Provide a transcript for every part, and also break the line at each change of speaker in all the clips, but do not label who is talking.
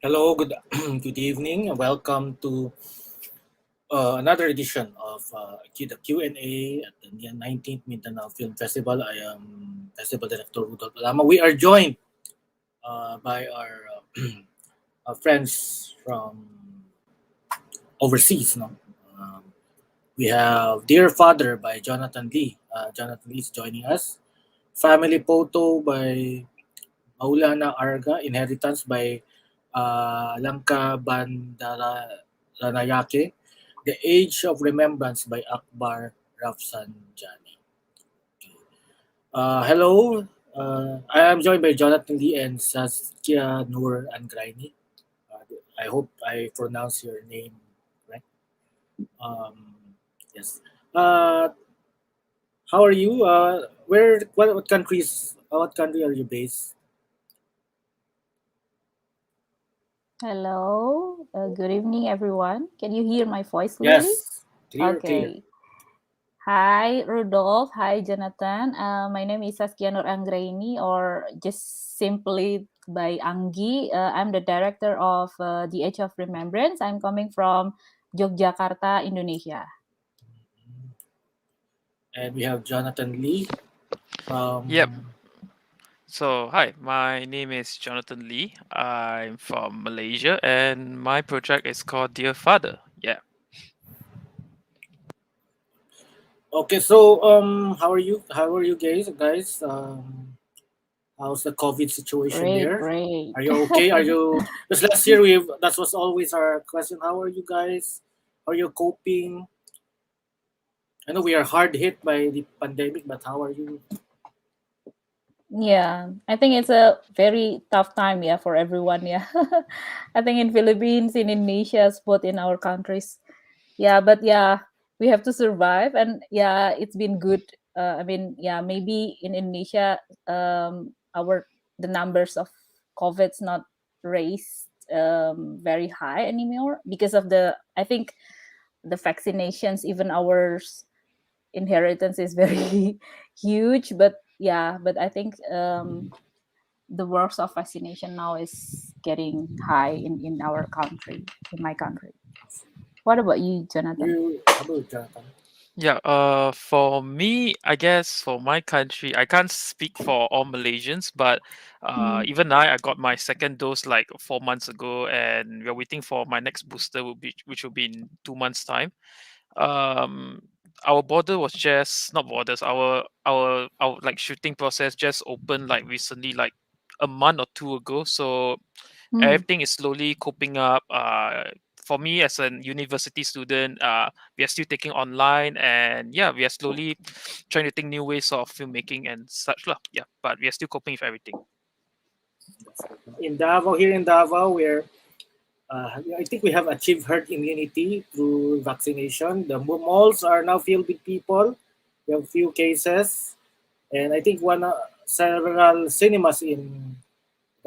Hello, good good evening, and welcome to another edition of the Q&A at the 19th Mindanao Film Festival. I am Festival Director Rudolph Alama. We are joined by our friends from overseas. No? Um, we have Dear Father by Jonathan Lee. Jonathan Lee is joining us. Family Photo by Maulana Arga. Inheritance by Lanka Bandaranayake. The Age of Remembrance by Akbar Rafsanjani. Hello, I am joined by Jonathan Lee and Saskia Noor Angraini. I hope I pronounce your name right. Um, yes. Uh, how are you? What countries? What country are you based?
Hello, good evening, everyone. Can you hear my voice clearly?
Yes, clear, clear.
Okay. Hi, Rudolph. Hi, Jonathan. My name is Saskia Nur Anggraini, or just simply by Anggi. I'm the director of The Age of Remembrance. I'm coming from Yogyakarta, Indonesia.
And we have Jonathan Lee
Yep.
from.
So, hi, my name is Jonathan Lee. I'm from Malaysia, and my project is called Dear Father. Yeah.
Okay, so how are you? How are you guys? How's the COVID situation
Great,
there?
great.
Are you okay? Are you? Because last year that was always our question. How are you guys? How are you coping? I know we are hard hit by the pandemic, but how are you?
Yeah, I think it's a very tough time, yeah, for everyone. Yeah, I think in Philippines, in Indonesia, both in our countries. Yeah, but yeah, we have to survive, and yeah, it's been good. I mean, yeah, maybe in Indonesia, our the numbers of COVID's not raised very high anymore because of the. I think the vaccinations, even ours inheritance is very huge, but yeah, but I think the works of vaccination now is getting high in our country, in my country. What about you, Jonathan?
How about you, Jonathan?
Yeah. For me, I guess for my country, I can't speak for all Malaysians, but
Mm.
even I got my second dose like 4 months ago, and we're waiting for my next booster, which will be in 2 months' time. um our border was just not borders our like shooting process just opened like recently, like a month or two ago, so
Mm.
everything is slowly coping up. For me as a university student, we are still taking online, and yeah, we are slowly trying to think new ways of filmmaking and such lah. Yeah, but we are still coping with everything.
In Davao, here in Davao, where I think we have achieved herd immunity through vaccination. The malls are now filled with people. We have few cases, and I think several cinemas in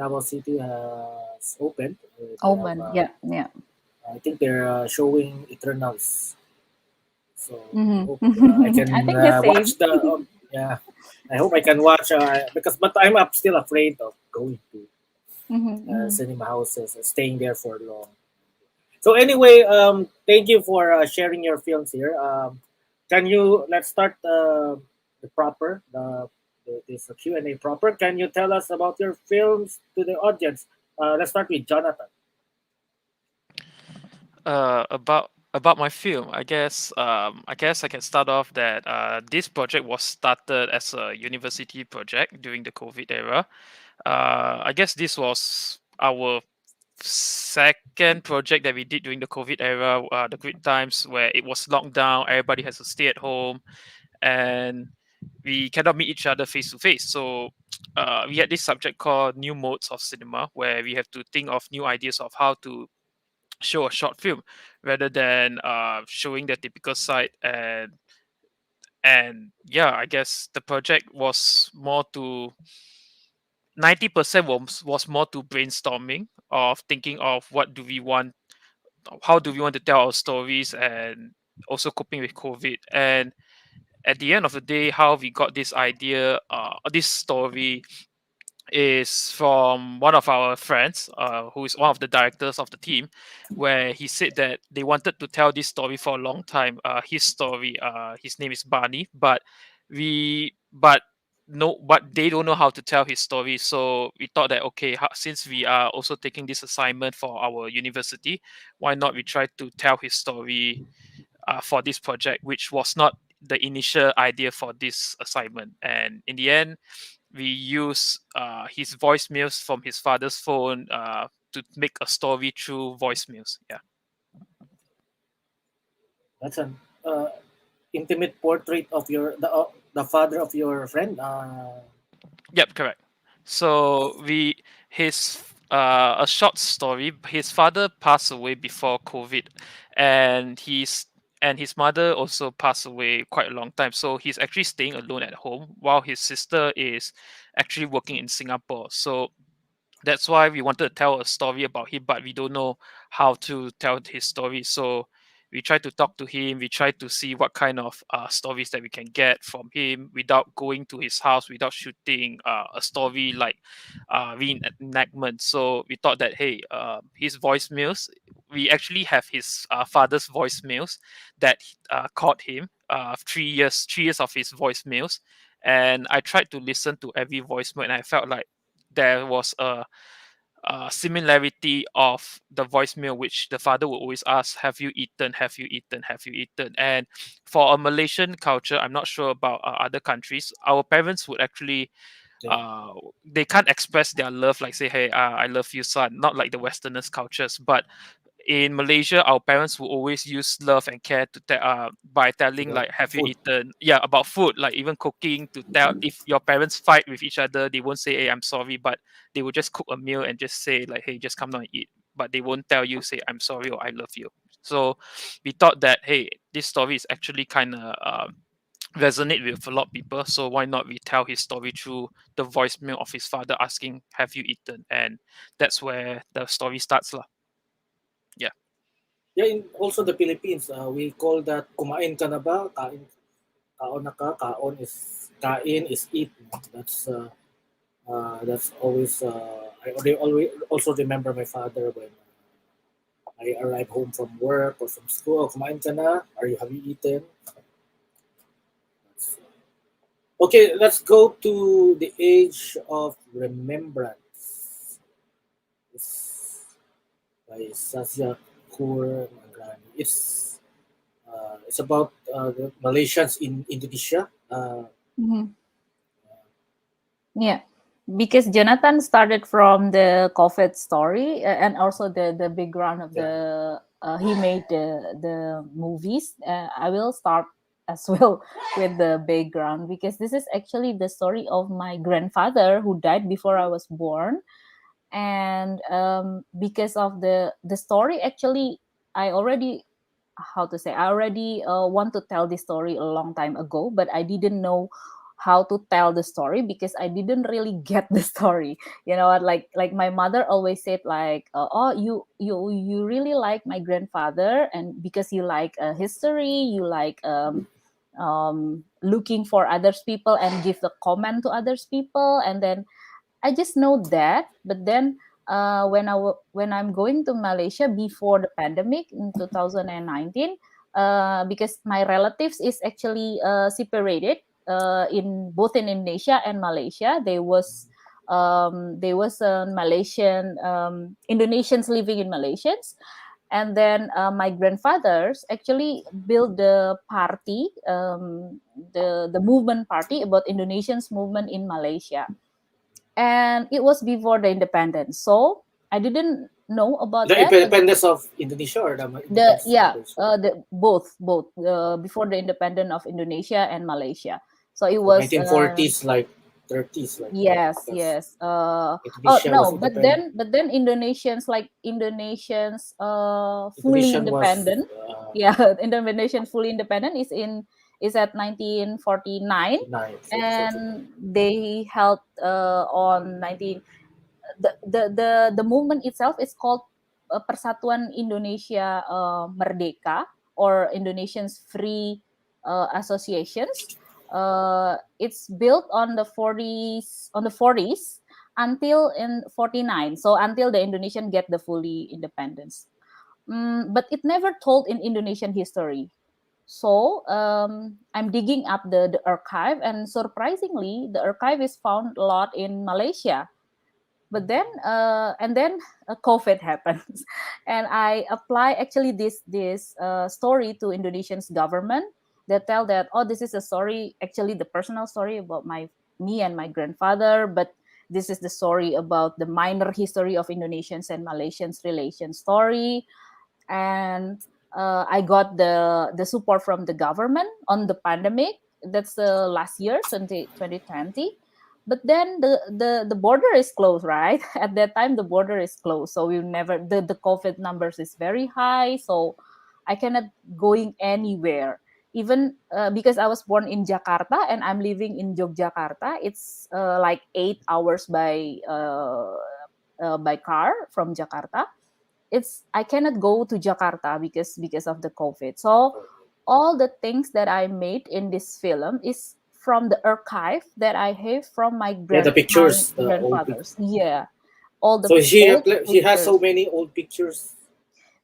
Davao City has opened. They have,
Open, yeah, yeah.
I think they're showing Eternals. So I
Hmm.
hope I
I
can
think the
watch
same.
the. Yeah, I hope I can watch because, but I'm still afraid of going to
Hmm.
cinema houses and staying there for long. So anyway, thank you for sharing your films here. Can you let's start the proper this Q&A proper. Can you tell us about your films to the audience? Let's start with Jonathan.
About my film, I guess I can start off that this project was started as a university project during the COVID era. I guess this was our second project that we did during the COVID era, the COVID times where it was locked down, everybody has to stay at home, and we cannot meet each other face to face. So we had this subject called new modes of cinema, where we have to think of new ideas of how to show a short film rather than showing the typical side. And yeah, I guess the project was more to 90% was more to brainstorming of thinking of what do we want, how do we want to tell our stories, and also coping with COVID. And at the end of the day, how we got this idea, this story, is from one of our friends, who is one of the directors of the team, where he said that they wanted to tell this story for a long time. His story, his name is Barney, but we, but no, but they don't know how to tell his story. So we thought that okay, since we are also taking this assignment for our university, why not we try to tell his story for this project, which was not the initial idea for this assignment. And in the end, we use his voicemails from his father's phone to make a story through voicemails. Yeah.
That's an intimate portrait of the father of your friend.
Yep. Correct. So a short story. His father passed away before COVID, and his mother also passed away quite a long time. So he's actually staying alone at home while his sister is actually working in Singapore. So that's why we wanted to tell a story about him, but we don't know how to tell his story. So we try to talk to him. We try to see what kind of stories that we can get from him without going to his house, without shooting a story like reenactment. So we thought that hey, his voicemails. We actually have his father's voicemails that caught him. 3 years of his voicemails, and I tried to listen to every voicemail, and I felt like there was a similarity of the voicemail which the father would always ask, have you eaten, have you eaten, have you eaten? And for a Malaysian culture, I'm not sure about other countries, our parents would actually
Yeah.
uh, they can't express their love like say hey, I love you son, not like the westerners cultures, but in Malaysia, our parents will always use love and care to by telling
The
like, "Have you
food.
eaten?" Yeah, about food, like even cooking. To tell if your parents fight with each other, they won't say, "Hey, I'm sorry," but they will just cook a meal and just say like, "Hey, just come down and eat." But they won't tell you, say, "I'm sorry" or "I love you." So we thought that hey, this story is actually kind of resonate with a lot of people. So why not we tell his story through the voicemail of his father asking, "Have you eaten?" And that's where the story starts, lah. Yeah.
Yeah, in also the Philippines, we call that kumain ka na ba? Kaon na ka? Kain is eat. That's always I always also remember my father when I arrive home from work or from school. Oh, kumain ka na? Have you eaten? Okay, let's go to the age of remembrance. It's by Sasya Kur Mangrani. It's about the Malaysians in Indonesia.
Mhm. Yeah, because Jonathan started from the COVID story, and also the background of
Yeah,
he made the movies. I will start as well with the background, because this is actually the story of my grandfather who died before I was born. And because of the story, actually, I already, how to say, I already want to tell this story a long time ago, but I didn't know how to tell the story because I didn't really get the story. You know what, like my mother always said like, oh, you really like my grandfather, and because you like history, you like looking for others people and give the comment to others people. And then I just know that. But then when I'm going to Malaysia before the pandemic in 2019, because my relatives is actually separated in both in Indonesia and Malaysia. There was Malaysian Indonesians living in Malaysians, and then my grandfathers actually built the party, the movement party about Indonesians movement in Malaysia, and it was before the independence, so I didn't know about
the
that.
independence of Indonesia or the
The
independence of
Yeah,
Malaysia.
the both before the independence of Indonesia and Malaysia. So it
So
was
1940s, like 30s, like that.
yes,
Because
yes. Oh
Indonesia was
no,
independent.
but then Indonesians, like Indonesians fully
Indonesian was
independent. Yeah, Indonesian fully independent is at 1949,
49,
and they held on 19 the movement itself is called Persatuan Indonesia Merdeka, or Indonesians Free Associations. It's built on the 40s, until in 49. So until the Indonesian get the fully independence. But it never told in Indonesian history. So I'm digging up the archive, and surprisingly, the archive is found a lot in Malaysia. But then COVID happens, and I apply actually this story to Indonesian's government. They tell that, oh, this is a story, actually the personal story about me and my grandfather, but this is the story about the minor history of Indonesians and Malaysians relation story. And I got the support from the government on the pandemic. That's last year, 2020. But then the border is closed, right? At that time, the border is closed, so we never the COVID numbers is very high, so I cannot going anywhere. Even because I was born in Jakarta and I'm living in Yogyakarta, it's like 8 hours by car from Jakarta. It's I cannot go to Jakarta because of the COVID. So all the things that I made in this film is from the archive that I have from
Yeah, the
my
pictures, the old pictures.
grandfathers. Yeah, all the
So
old
she has so
pictures.
many old pictures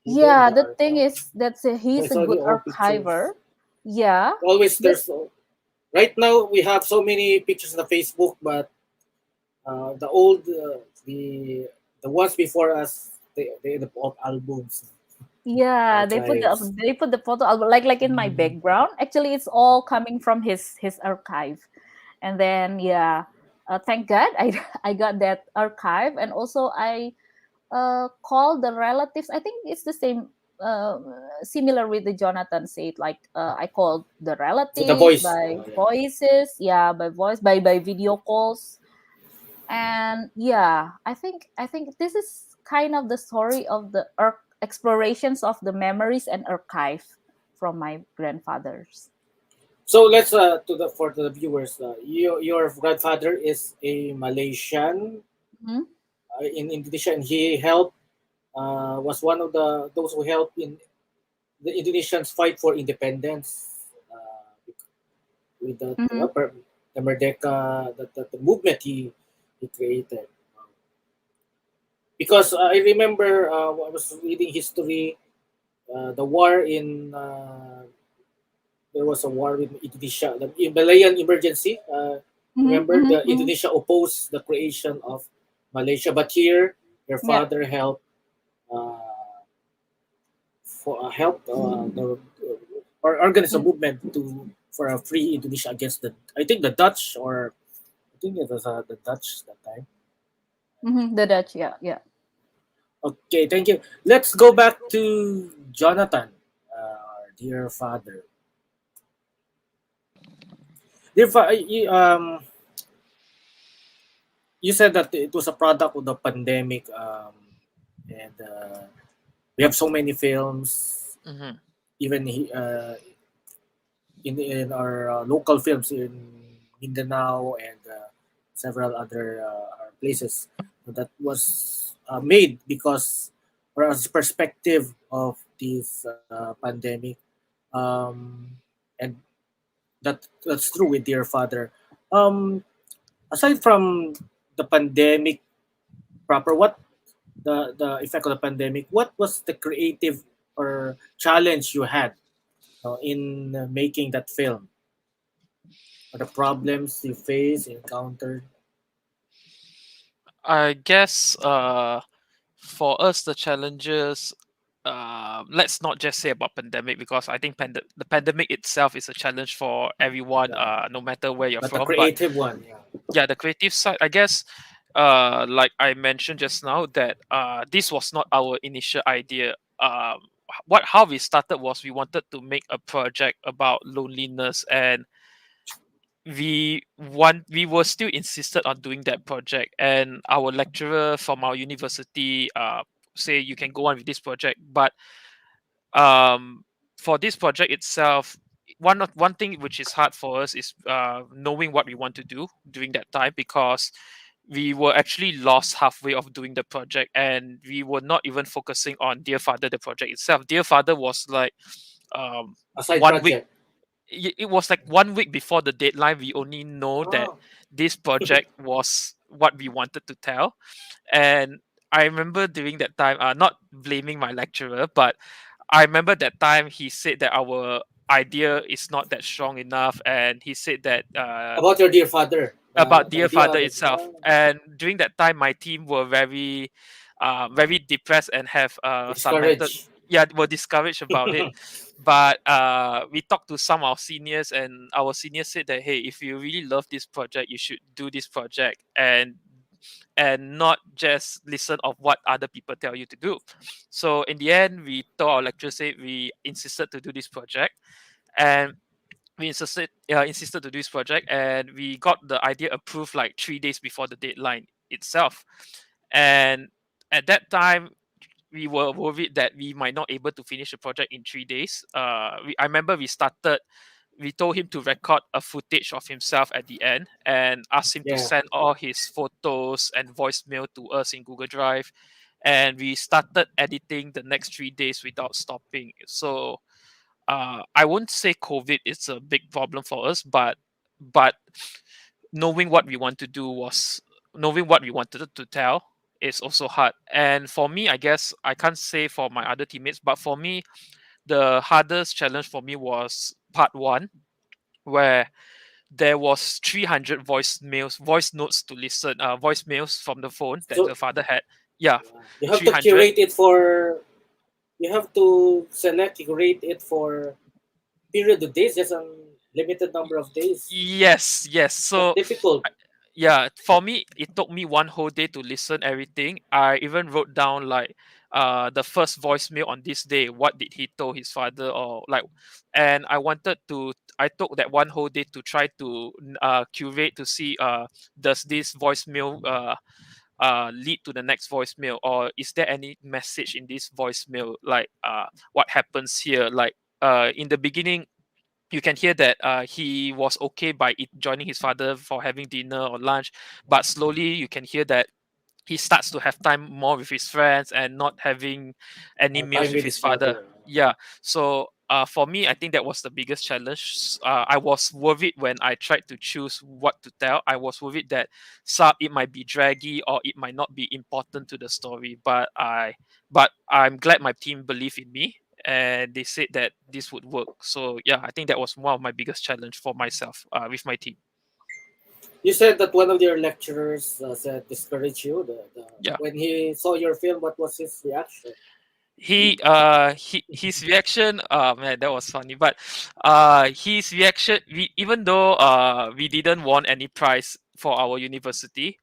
in
Yeah,
the
the thing
archive.
is that
So I
he's a
saw the
good
old pictures.
archiver. Yeah,
Always
but
there's right now we have so many pictures on the Facebook, but the old the ones before us they the old albums,
yeah,
archives.
they put the photo album like in my
Mhm.
background. Actually, it's all coming from his archive. And then yeah, thank God I I got that archive, and also I call the relatives. I think it's the same, uh, similar with the Jonathan said. Like I called the
So the
relatives
voice,
by
yeah.
voices, yeah, by voice, by video calls, and yeah, I think this is kind of the story of the explorations of the memories and archive from my grandfathers.
So let's to the for the viewers. Your grandfather is a Malaysian
Mhm.
in Indonesia, and he helped was one of those who helped in the Indonesians fight for independence with
Mhm.
the Merdeka, the movement he created. Because I remember I was reading history, the war in there was a war with Indonesia, the Malayan emergency.
Mhm.
Remember,
Mhm.
the
Mhm.
Indonesia opposed the creation of Malaysia, but here your
Yeah.
father helped uh, for help the or organize a
Mm.
movement to for a free Indonesia against the I think the Dutch or I think it was the Dutch that time.
Mhm. The Dutch, yeah, yeah.
Okay, thank you. Let's go back to Jonathan, our dear father. You said that it was a product of the pandemic, and we have so many films,
Mm-hmm.
even in our local films in Mindanao and several other places that was made because or as perspective of this pandemic, and that's true with your father. Um, Aside from the pandemic proper, what the effect of the pandemic? What was the creative or challenge you had in making that film? Or the problems you face encountered?
I guess for us the challenges, let's not just say about pandemic, because I think the pandemic itself is a challenge for everyone,
Yeah,
no matter where you're
but the
from. But
creative one, yeah.
yeah, the creative side, I guess, like I mentioned just now, that this was not our initial idea. What how we started was we wanted to make a project about loneliness, and we were still insisted on doing that project, and our lecturer from our university say you can go on with this project. But um for this project itself, one thing which is hard for us is knowing what we want to do during that time, because we were actually lost halfway of doing the project, and we were not even focusing on Dear Father, the project itself. Dear Father was like um
A side
1 week.
project.
It was like 1 week before the deadline. We only know that
Oh,
this project was what we wanted to tell. And I remember during that time, not blaming my lecturer, but I remember that time he said that our idea is not that strong enough, and he said that
About your dear father,
about
the
Dear
idea
Father
of it.
itself. And during that time, my team were very, very depressed and have some mental,
Discouraged.
yeah, were discouraged about it. But we talked to some of our seniors, and our seniors said that, hey, if you really love this project, you should do this project, and not just listen of what other people tell you to do. So in the end, we told our lecturer, say we insisted to do this project, and we insisted to do this project, and we got the idea approved like 3 days before the deadline itself. And at that time, we were worried that we might not able to finish the project in 3 days. I remember we told him to record a footage of himself at the end and asked him to
Yeah.
send all his photos and voicemail to us in Google Drive. And we started editing the next 3 days without stopping. So I won't say COVID is a big problem for us, but knowing what we want to do was knowing what we wanted to tell is also hard. And for me, I guess I can't say for my other teammates, but for me, the hardest challenge for me was part one, where there was 300 voice notes to listen, voicemails from the phone that
So
the father had. Yeah,
you have to
300.
curate it for. You have to select curate it for period of days. Just a limited number of days.
Yes, yes.
That's
So
difficult.
yeah, for me it took me one whole day to listen everything. I even wrote down like the first voicemail on this day, what did he told his father, or like, and I took that one whole day to try to curate to see does this voicemail lead to the next voicemail, or is there any message in this voicemail, like what happens here, like in the beginning you can hear that he was okay by joining his father for having dinner or lunch, but slowly you can hear that he starts to have time more with his friends and not having any meals
Time
with
with
his
his
father.
father.
Yeah. So for me, I think that was the biggest challenge. I was worried when I tried to choose what to tell. I was worried that it might be draggy or it might not be important to the story. But I'm glad my team believed in me and they said that this would work. So yeah, I think that was one of my biggest challenge for myself with my team.
You said that one of your lecturers said discourage you.
Yeah.
When he saw your film, what was his reaction?
His reaction, man, that was funny. But his reaction, even though we didn't won any prize for our university,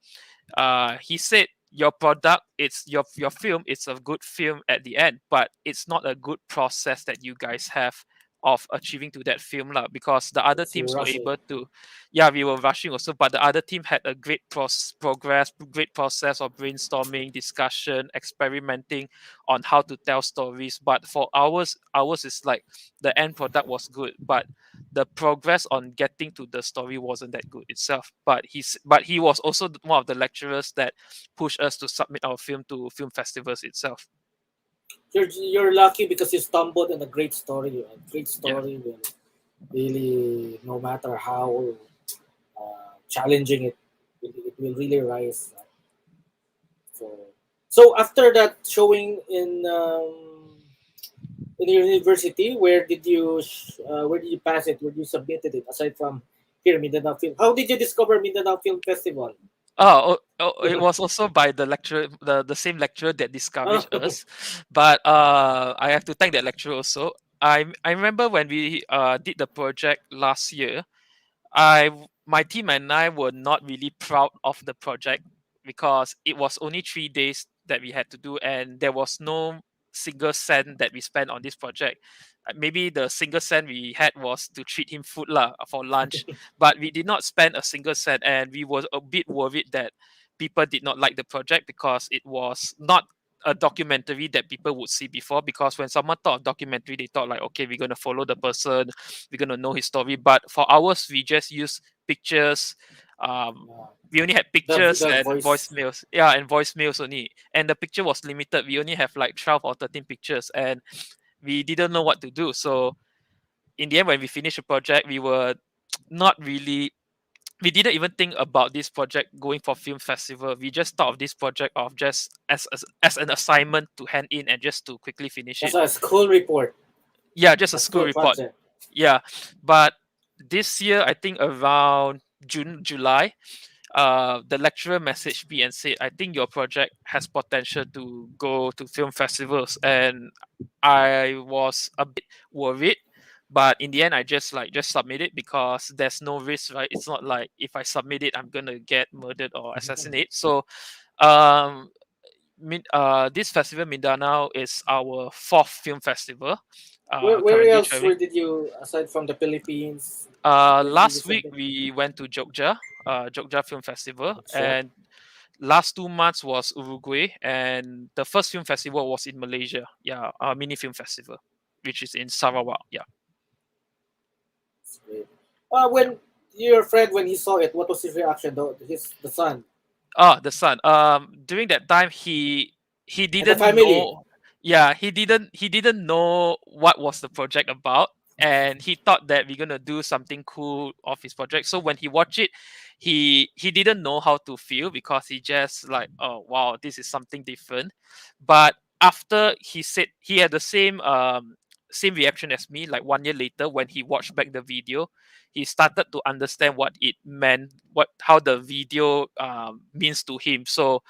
he said your product, it's your film, it's a good film at the end, but it's not a good process that you guys have of achieving to that film lah, because the other
So
teams were
rushing.
able to, yeah, we were rushing also, but the other team had a great great process of brainstorming, discussion, experimenting on how to tell stories. But for ours is like the end product was good, but the progress on getting to the story wasn't that good itself. But he was also one of the lecturers that pushed us to submit our film to film festivals itself.
You're lucky because you stumbled on a great story. A great
Yeah.
story will really, no matter how challenging it will really rise. So, so after that showing in your university, where did you pass it? Where did you submitted it? Aside from here, Mindanao Film. How did you discover Mindanao Film Festival?
It was also by the lecturer, the same lecturer that discouraged
Oh,
us. But I have to thank that lecturer also. I remember when we did the project last year, my team and I were not really proud of the project because it was only 3 days that we had to do, and there was no single cent that we spent on this project. Maybe the single cent we had was to treat him food lah for lunch, but we did not spend a single cent, and we were a bit worried that people did not like the project because it was not a documentary that people would see before. Because when someone thought of documentary, they thought like, okay, we're gonna follow the person, we're gonna know his story. But for ours, we just use pictures. Um,
yeah.
we only had
the
pictures
the
and
voice.
voicemails. Yeah, and voicemails only. And the picture was limited. We only have like 12 or 13 pictures, and we didn't know what to do. So in the end, when we finished the project, we were not really we didn't even think about this project going for film festival. We just thought of this project of just as an assignment to hand in and just to quickly finish
That's
it.
a school report,
Yeah, just a
a
school
school
report.
project.
Yeah, but this year I think around June, July, the lecturer messaged me and said, I think your project has potential to go to film festivals. And I was a bit worried. But in the end, I just submit it because there's no risk, right? It's not like if I submit it, I'm gonna get murdered or assassinated. So, um, this festival Mindanao is our fourth film festival.
Where
Currently
else?
traveling.
Where did you, aside from the Philippines, where did you
Last week
submit?
we went to Jogja, Jogja Film Festival,
Sure.
and last 2 months was Uruguay, and the first film festival was in Malaysia. Yeah, mini film festival, which is in Sarawak. Yeah,
That's great.
yeah.
When your friend, when he saw it, what was his reaction? The son
Ah, the son. During that time, he
and the
didn't
family.
know. Yeah, he didn't know what was the project about, and he thought that we're gonna do something cool of his project. So when he watched it, he didn't know how to feel because he just like, oh wow, this is something different. But after he said he had the same reaction as me, like 1 year later when he watched back the video, he started to understand what it meant, what how the video means to him. So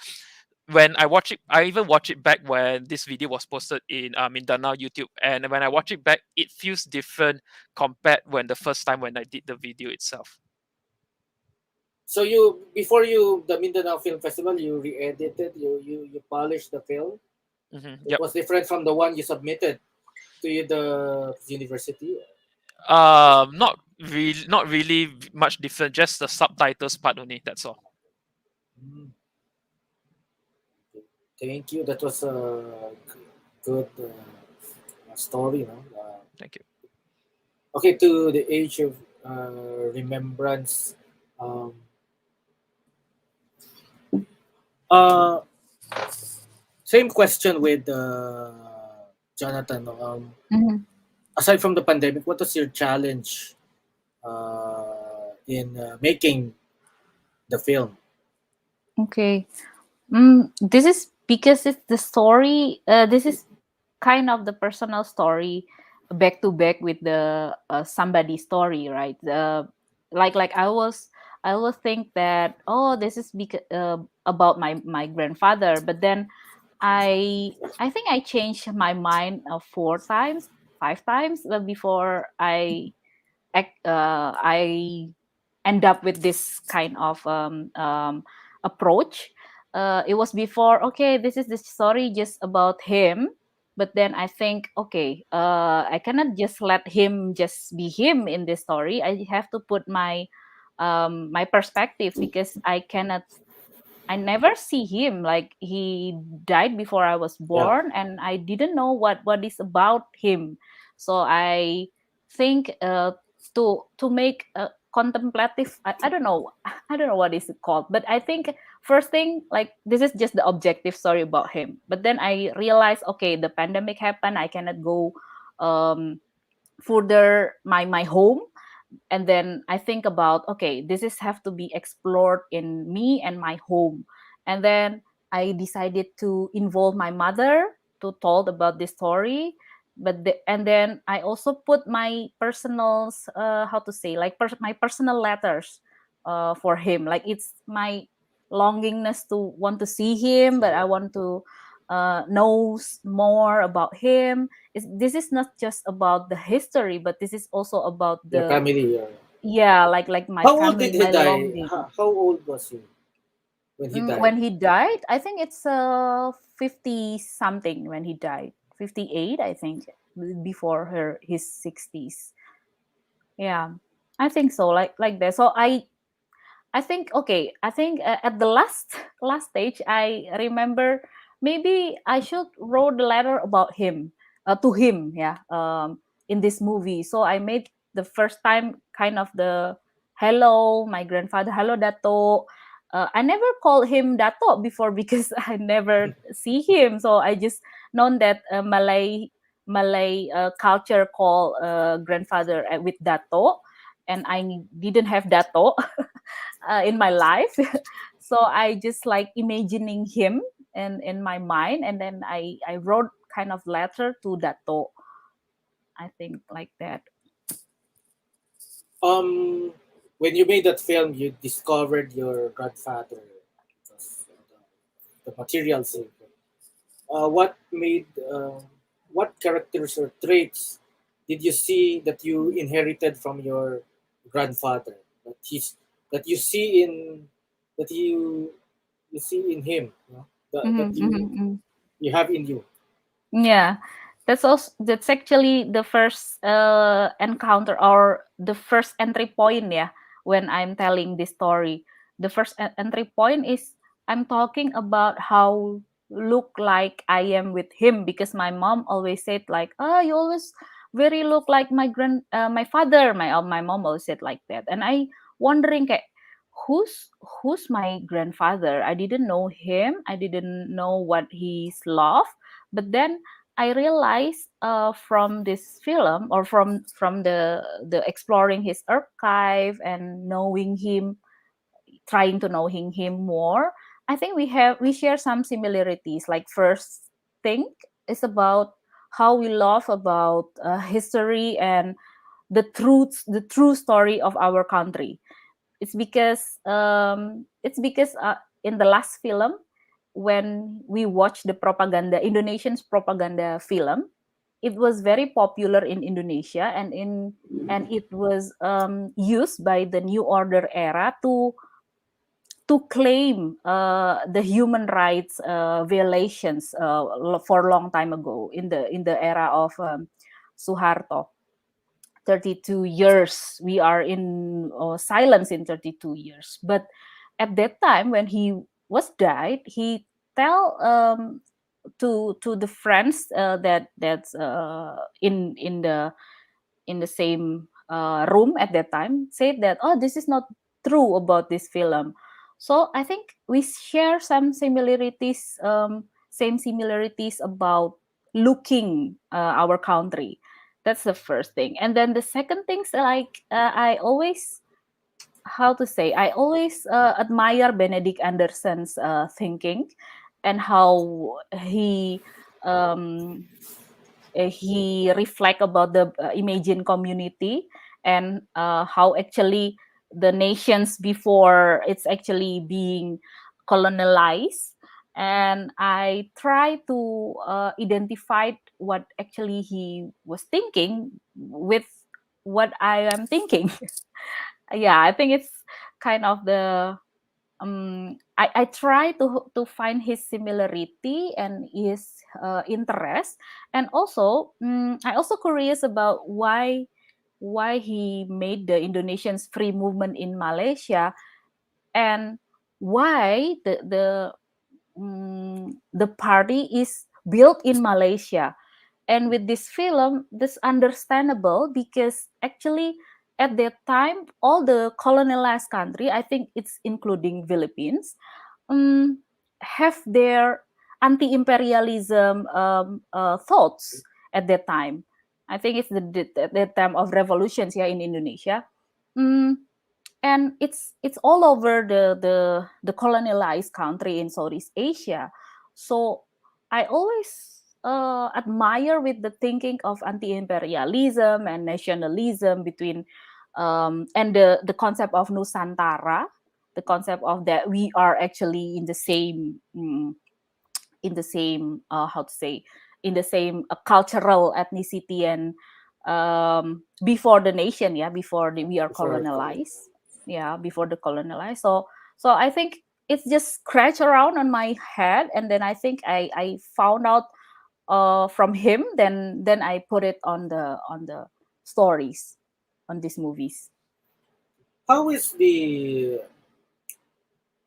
when I watch it, I even watch it back when this video was posted in Mindanao YouTube, and when I watch it back, it feels different compared when the first time when I did the video itself.
So you, before you, the Mindanao Film Festival, you re-edited, you polished the film. It
Yep.
was different from the one you submitted to the university.
Not really much different. Just the subtitles part only. That's all.
Mm, thank you. That was a good story, no?
Thank you.
Okay, to the age of remembrance. Um, uh, Same question with Jonathan.
Mhm.
Aside from the pandemic, what was your challenge in making the film?
Okay. This is because it's the story. This is kind of the personal story, back to back with the somebody story, right? Like I always think that, oh, this is about my grandfather, but then I think I changed my mind 4 times, 5 times before I end up with this kind of approach. It was before, okay, this is the story just about him, but then I think, okay, I cannot just let him just be him in this story. I have to put my perspective, because I never see him. Like, he died before I was
Yeah,
born, and I didn't know what is about him. So I think, to make a contemplative. I don't know. I don't know what is it called, but I think first thing, like, this is just the objective story about him. But then I realized, okay, the pandemic happened. I cannot go um, further my home, and then I think about, okay, this is have to be explored in me and my home. And then I decided to involve my mother to told about this story. And then I also put my personal, how to say, like, my personal letters for him. Like, it's my longingness to want to see him, but I want to know more about him. This is not just about the history, but this is also about
your
the,
family.
yeah, like my
How old
family,
did he
my
die?
longing.
How old was he when he died?
When he died, I think it's 50 something when he died. 58, I think, before his 60s. Yeah, I think so, like that. So I think, okay. I think at the last last stage, I remember maybe I should wrote a letter about him, to him. Yeah. In this movie, so I made the first time kind of the hello, my grandfather, hello Dato. I never called him Dato before because I never see him. So I just known that Malay culture call grandfather with Dato, and I didn't have Dato. in my life. So I just like imagining him in my mind, and then I wrote kind of letter to Dato. I think like that.
Um, when you made that film, you discovered your grandfather because the materials. What made what characters or traits did you see that you inherited from your grandfather that he's that you see in that you see in him, you know, that
Mhm, mhm, mhm.
you have in you.
Yeah, that's actually the first encounter or the first entry point. Yeah, when I'm telling this story, the first entry point is I'm talking about how look like I am with him, because my mom always said like, oh, you always very look like my father. My mom always said like that, and I wondering kayak who's my grandfather. I didn't know him. I didn't know what he's love. But then I realized from this film, or from the exploring his archive and knowing him, trying to knowing him more, I think we share some similarities. Like first thing is about how we love about history and the true story of our country. It's because in the last film, when we watched the propaganda Indonesian's propaganda film, it was very popular in Indonesia, and it was used by the New Order era to claim the human rights violations for a long time ago in the era of Suharto. 32 years we are in silence in 32 years. But at that time when he was died, he tell to the friends that's in the same room at that time, said that, oh, this is not true about this film. So I think we share some similarities, same similarities about looking our country. That's the first thing. And then the second things, like I always, how to say, I always admire Benedict Anderson's thinking, and how um, he reflect about the imagine community, and how actually the nations before it's actually being colonialized. And I try to identify what actually he was thinking with what I am thinking. Yeah, I think it's kind of the I try to find his similarity and his interest. And also I also curious about why he made the Indonesians free movement in Malaysia, and why the party is built in Malaysia. And with this film, this understandable, because actually at that time all the colonialized country, I think it's including Philippines, um, have their anti-imperialism thoughts at that time. I think it's the time of revolutions here in Indonesia. Mm, and it's all over the colonialized country in Southeast Asia. So I always admire with the thinking of anti-imperialism and nationalism between and the concept of Nusantara, the concept of that we are actually in the same how to say, in the same cultural ethnicity, and before the nation, yeah, we are
Before colon.
colonized, yeah, before the colonized. So I think it's just scratch around on my head, and then I think I found out from him, then I put it on the stories, on these movies.
How is the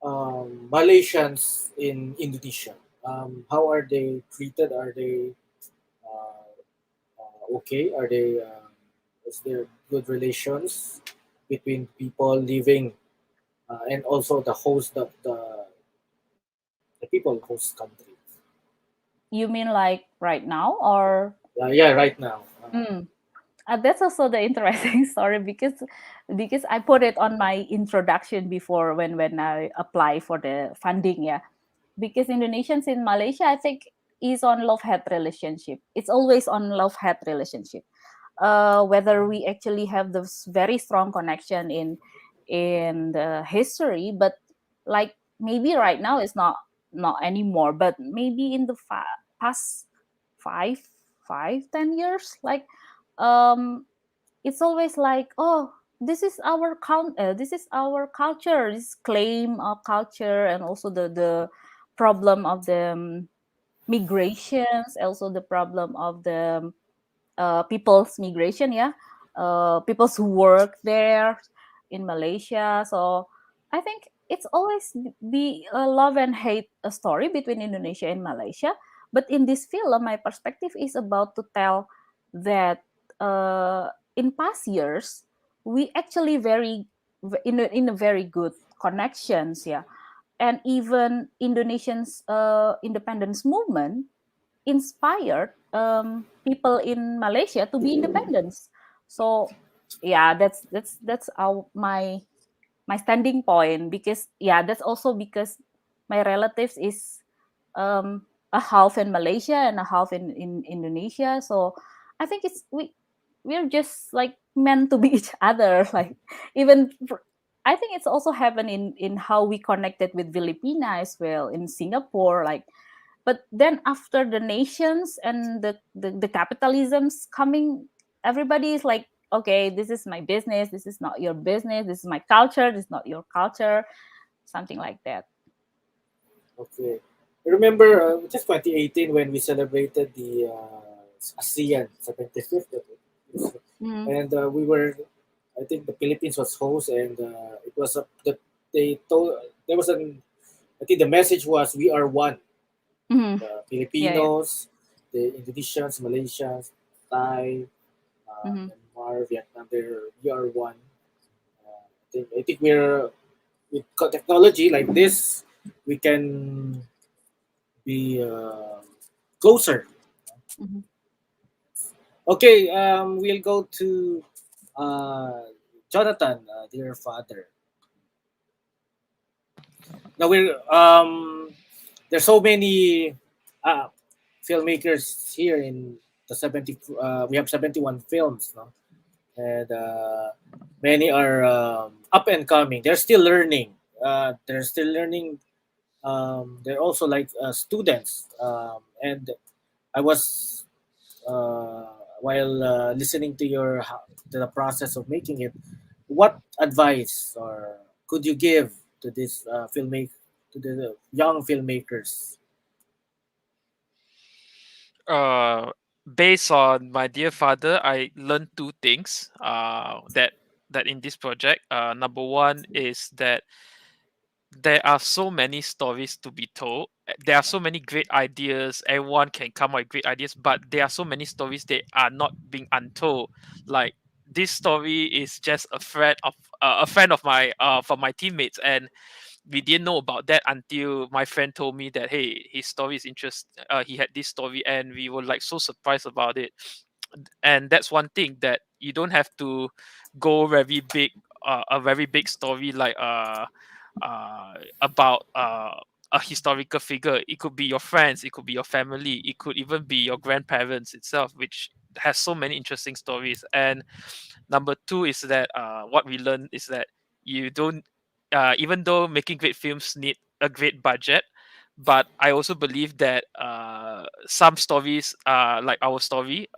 Malaysians in Indonesia? How are they treated? Are they uh, okay? Are they is there good relations between people living and also the host of the people host country?
You mean like right now, or
Yeah, right now.
mm. That's also the interesting story because I put it on my introduction before when I apply for the funding. Yeah, because Indonesians in Malaysia, I think, is on love-hate relationship. It's always on love-hate relationship. Whether we actually have this very strong connection in the history, but like maybe right now it's not anymore, but maybe in the past five 5-10 years, like um it's always like, oh, this is our culture, this claim of culture, and also the problem of the migrations, also the problem of the people's migration, yeah, people's who work there in Malaysia. So I think it's always be a love and hate a story between Indonesia and Malaysia. But in this film, my perspective is about to tell that in past years we actually in a very good connections, yeah, and even Indonesians independence movement inspired people in Malaysia to be independent. So yeah, that's my standing point, because yeah, that's also because my relatives is a half in Malaysia and a half in Indonesia. So I think we're just like meant to be each other. Like even I think it's also happened in how we connected with Filipina as well in Singapore. Like, but then after the nations and the capitalism's coming, everybody is like, okay, this is my business, this is not your business, this is my culture, this is not your culture, something like that.
Okay. I remember just 2018 when we celebrated the ASEAN 75th,
Mm,
and we were, I think the Philippines was host, and it was they told there was an, I think the message was we are one,
mm,
the
yeah, yeah.
Filipinos, the Indonesians, Malaysians, Thai,
Mm-hmm.
Myanmar, Vietnam. We are one. I think we're with technology like this, we can be closer.
Mm-hmm.
Okay, we'll go to Jonathan, dear father. Now there's so many uh, filmmakers here in the 70. We have 71 films, no? And many are up and coming. They're still learning. They're still learning. They're also like students. And I was while listening to to the process of making it. What advice or could you give to this to the young filmmakers?
Uh, Based on my dear father, I learned two things. That in this project, number one is that there are so many stories to be told. There are so many great ideas. Everyone can come up with great ideas, but there are so many stories that are not being untold. Like this story is just a friend of my from my teammates, and we didn't know about that until my friend told me that, hey, his story is interest. He had this story, and we were like so surprised about it. And that's one thing, that you don't have to go very big, a very big story like about a historical figure. It could be your friends, it could be your family, it could even be your grandparents itself, which has so many interesting stories. And number two is that what we learned is that you don't even though making great films need a great budget, but I also believe that some stories, like our story,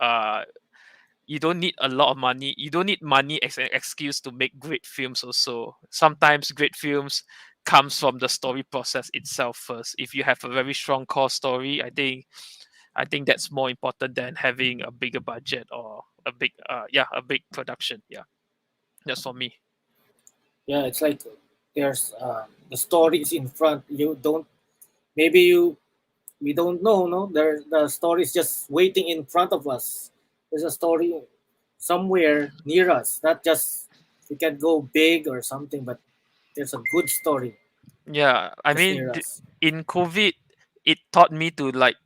you don't need a lot of money. You don't need money as an excuse to make great films also. Sometimes great films comes from the story process itself first. If you have a very strong core story, I think that's more important than having a bigger budget or a big production. Yeah. That's for me.
Yeah, it's like there's the story is in front. You don't maybe you we don't know, no, the story is just waiting in front of us. There's a story somewhere near us, not just we can go big or something, but there's a good story
Yeah, I
just
mean,
near us.
in COVID, it taught me to like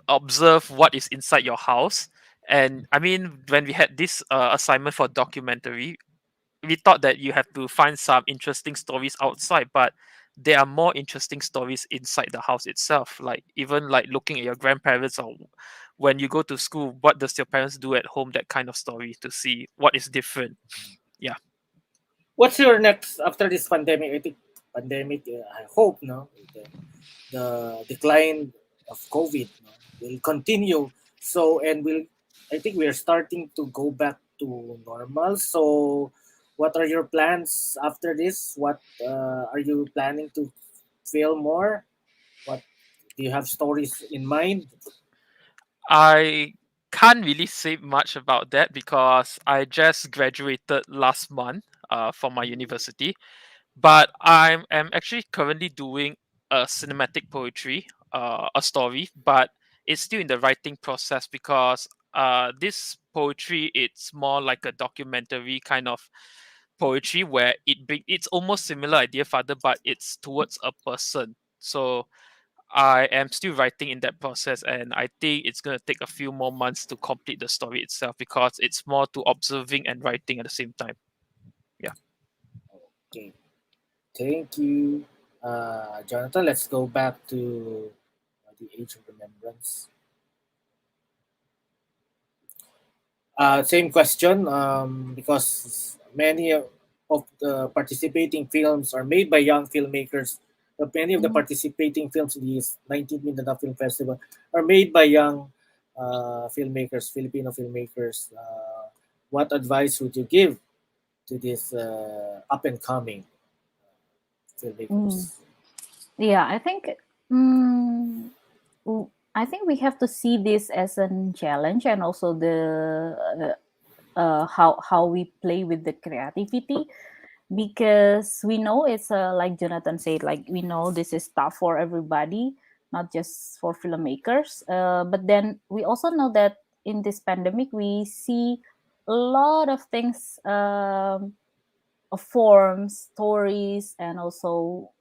observe what is inside your house And I mean, when we had this assignment for documentary, we thought that you have to find some interesting stories outside, but there are more interesting stories inside the house itself. Like even like looking at your grandparents, or when you go to school, what does your parents do at home? That kind of story to see what is different. Yeah.
What's your next after this pandemic? I think pandemic. I hope no the decline of COVID no, will continue. So and will I think we are starting to go back to normal. So what are your plans after this? What are you planning to film more? What do you have stories in mind?
I can't really say much about that because I just graduated last month from my university. But am actually currently doing a cinematic poetry, a story, but it's still in the writing process because this poetry, it's more like a documentary kind of poetry where it's almost similar idea father, but it's towards a person. So I am still writing in that process, and I think it's going to take a few more months to complete the story itself because it's more to observing and writing at the same time. Yeah.
Okay, thank you, Jonathan. Let's go back to the Age of Remembrance. Same question, because many of the participating films are made by young filmmakers. Many of the
Mhm.
participating films in the 19th Mindanao Film Festival are made by young filmmakers, Filipino filmmakers. What advice would you give to these up and coming
Mm.
filmmakers?
Yeah, I think mm, I think we have to see this as a challenge, and also how we play with the creativity, because we know it's like Jonathan said, like we know this is tough for everybody, not just for filmmakers. But then we also know that in this pandemic we see a lot of things, of forms, stories, and also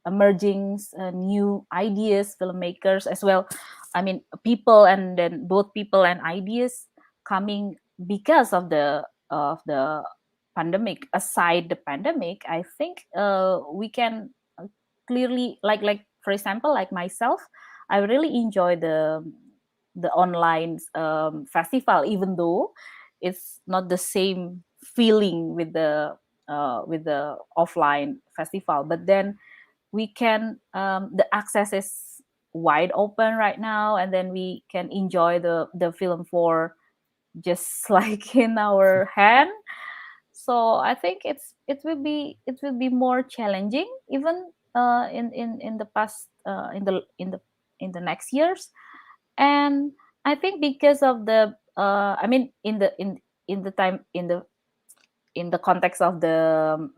emerging new ideas, filmmakers as well. I mean, people, and then both people and ideas coming because of the pandemic. Aside the pandemic, I think we can clearly, like for example, like myself, I really enjoy the online festival, even though it's not the same feeling with the offline festival. But then we can, the access is wide open right now, and then we can enjoy the film for just like in our hand. So I think it will be more challenging, even in the past, in the next years. And I think because of the I mean, in the time, in the context of the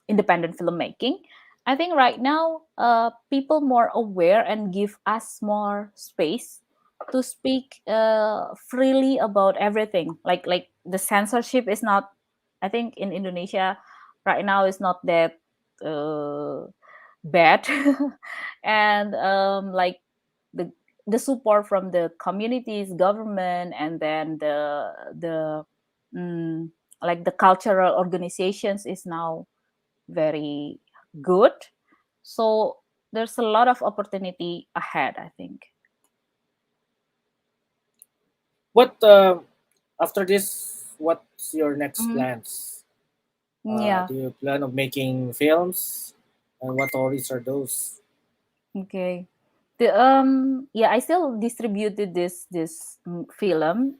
independent filmmaking, I think right now people more aware and give us more space to speak freely about everything. Like the censorship is not, I think in Indonesia right now, is not that uh, bad. And like the the support from the communities, government, and then the mm, like the cultural organizations is now very good. So there's a lot of opportunity ahead, I think.
What after this? What's your next
Mm,
plans?
yeah.
Do you plan of making films? And what stories are those?
Okay. The yeah, I still distributed this film.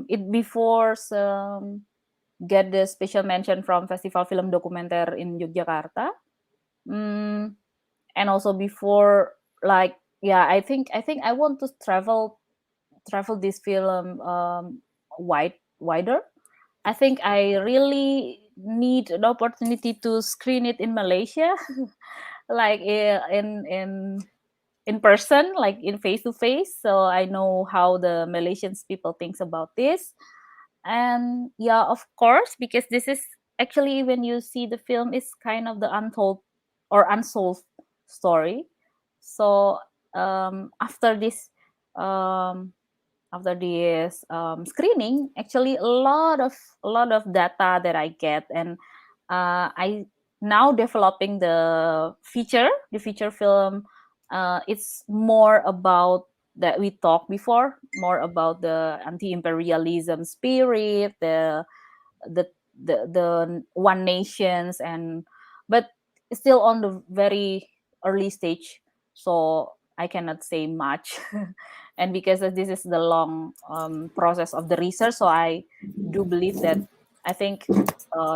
It before get the special mention from Festival Film Dokumenter in Yogyakarta. Mm, and also before, like, yeah, I think I want to travel this film wider. I think I really need an opportunity to screen it in Malaysia, like in person, like in face to face, so I know how the Malaysian people thinks about this. And yeah, of course, because this is actually, when you see the film, is kind of the untold or unsolved story. So after this um screening, actually a lot of data that I get, and I now developing the feature film. It's more about that we talked before, more about the anti-imperialism spirit, the the one nations, and but it's still on the very early stage, so I cannot say much. And because this is the long process of the research, so I do believe that I think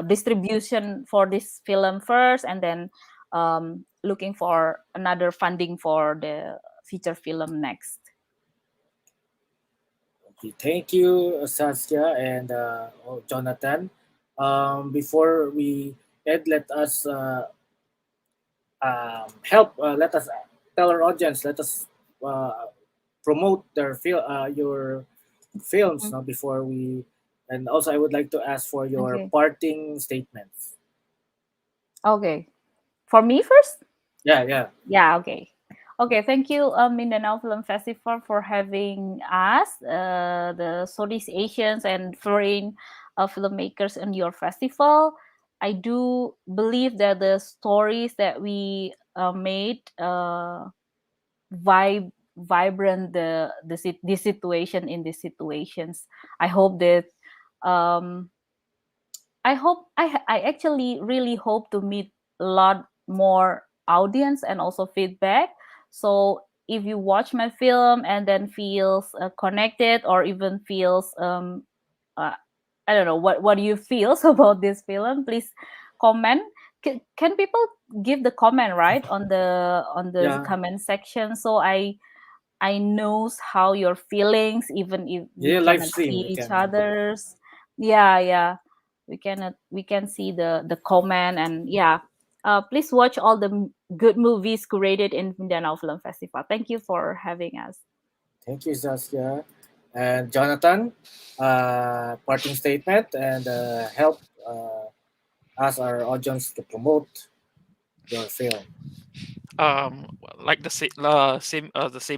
distribution for this film first, and then looking for another funding for the feature film next.
Okay, thank you, Saskia and Jonathan. Before we end, let us help. Let us tell our audience. Let us uh, promote your films
Mm.
now before we. And also, I would like to ask for your
Okay.
parting statements.
Okay, for me first.
Yeah, yeah.
Yeah, okay. Okay, thank you, Mindanao Film Festival, for having us, the Southeast Asians and foreign filmmakers in your festival. I do believe that the stories that we made vibrant the situation in these situations. I hope that um, I actually really hope to meet a lot more audience and also feedback. So if you watch my film and then feels connected, or even feels uh, I don't know what do you feel about this film, please comment. Can people give the comment right on the
Yeah,
comment section, so I knows how your feelings, even if we
yeah. Live
cannot
stream.
see
We
each
can.
other's. Yeah, yeah. We can see the comment, and yeah. Please watch all the good movies curated in Mindanao Film Festival. Thank you for having us.
Thank you, Saskia and Jonathan. Parting statement and help us our audience to promote your film.
Like the same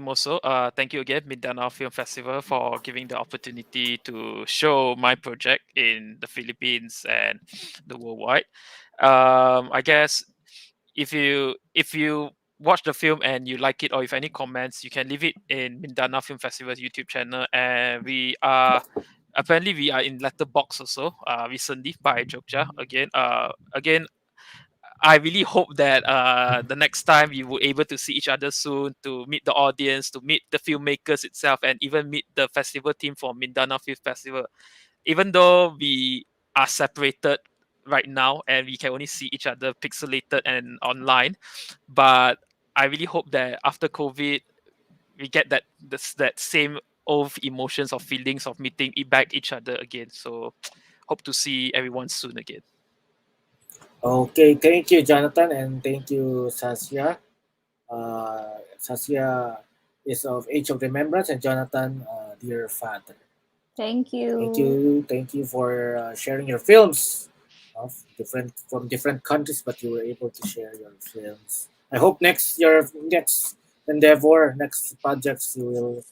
also. Thank you again, Mindanao Film Festival, for giving the opportunity to show my project in the Philippines and the worldwide. I guess if you watch the film and you like it, or if any comments, you can leave it in Mindanao Film Festival's YouTube channel, and we are in Letterbox also. Recently by Jogja again. I really hope that the next time we will able to see each other soon, to meet the audience, to meet the filmmakers itself, and even meet the festival team for Mindanao Film Festival. Even though we are separated right now and we can only see each other pixelated and online, but I really hope that after COVID we get that same old emotions or feelings of meeting back each other again. So hope to see everyone soon again.
Okay, thank you, Jonathan, and thank you, Saskia. Saskia is of Age of Remembrance, and Jonathan, dear father.
Thank you.
Thank you for sharing your films of different from different countries, but you were able to share your films. I hope your next endeavor, next projects, you will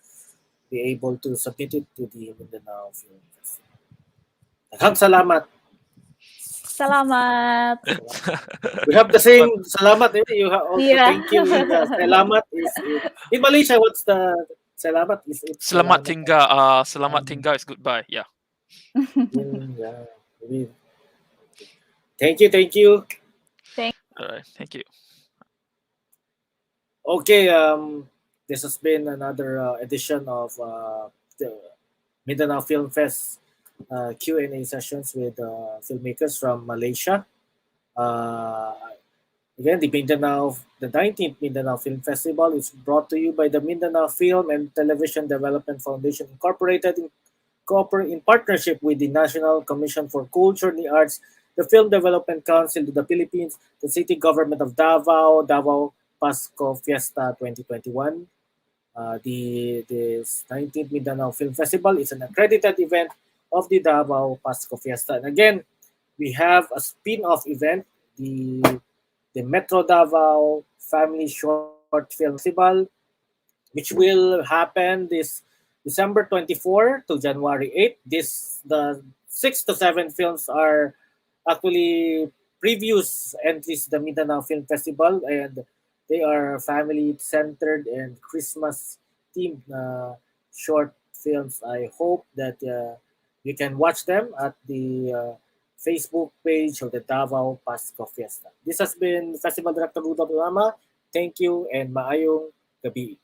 be able to submit it to the Mindanao Film Festival. Daghang salamat.
Salamat.
We have the same
But
salamat. You have also
Yeah.
thank you in salamat in Malaysia. What's the salamat? Is it
selamat
salamat?
tinggal. Selamat
Um,
tinggal is goodbye. Yeah.
yeah, thank you, thank you.
Thank
All right. Thank you.
Okay, this has been another edition of the Mindanao Film Fest Q&A sessions with filmmakers from Malaysia. Uh, Again, the 19th Mindanao Film Festival is brought to you by the Mindanao Film and Television Development Foundation Incorporated in partnership with the National Commission for Culture and the Arts, the Film Development Council of the Philippines, the City Government of Davao Pasko Fiesta 2021. This 19th Mindanao Film Festival is an accredited event of the Davao Pasko Fiesta. And again, we have a spin-off event, the Metro Davao Family Short Film Festival, which will happen this December 24 to January 8. The 6 to 7 films are actually previews entries to the Mindanao Film Festival, and they are family centered and Christmas themed short films. I hope that you can watch them at the Facebook page of the Davao Pasko Fiesta. This has been Festival Director Rudolph Alama. Thank you and maayong gabi.